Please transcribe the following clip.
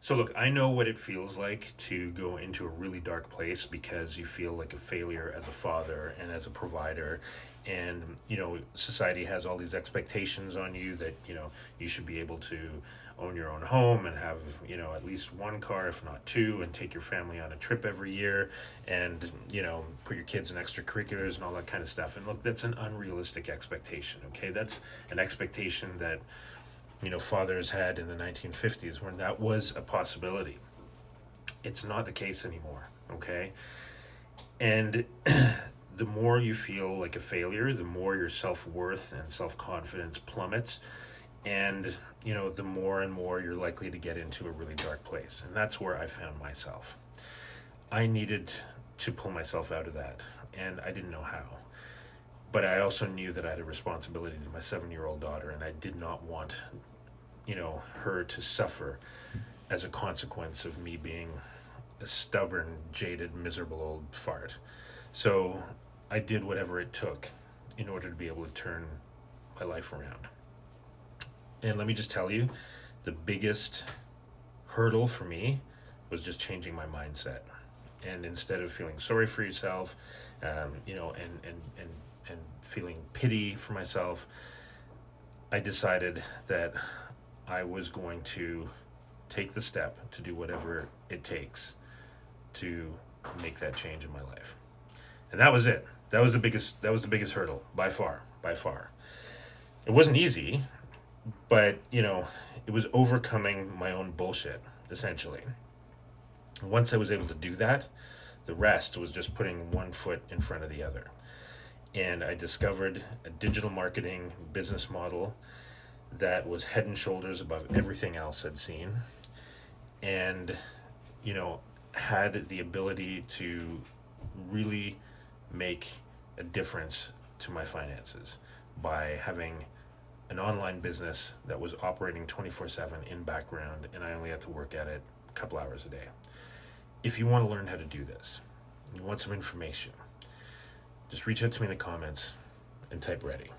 So look, I know what it feels like to go into a really dark place because you feel like a failure as a father and as a provider. And, society has all these expectations on you that, you should be able to own your own home and have, at least one car, if not two, and take your family on a trip every year and, put your kids in extracurriculars and all that kind of stuff. And look, that's an unrealistic expectation, okay? That's an expectation that fathers had in the 1950s when that was a possibility. It's not the case anymore, okay? And the more you feel like a failure, the more your self-worth and self-confidence plummets. And, the more and more you're likely to get into a really dark place. And that's where I found myself. I needed to pull myself out of that, and I didn't know how. But I also knew that I had a responsibility to my 7-year-old daughter, and I did not want, her to suffer as a consequence of me being a stubborn, jaded, miserable old fart. So I did whatever it took in order to be able to turn my life around. And let me just tell you, the biggest hurdle for me was just changing my mindset. And instead of feeling sorry for yourself, and feeling pity for myself, I decided that I was going to take the step to do whatever it takes to make that change in my life. And that was it. That was the biggest hurdle by far. It wasn't easy, but it was overcoming my own bullshit, essentially. Once I was able to do that, the rest was just putting one foot in front of the other. And I discovered a digital marketing business model that was head and shoulders above everything else I'd seen, and had the ability to really make a difference to my finances by having an online business that was operating 24/7 in background, and I only had to work at it a couple hours a day. If you want to learn how to do this, you want some information, just reach out to me in the comments and type ready.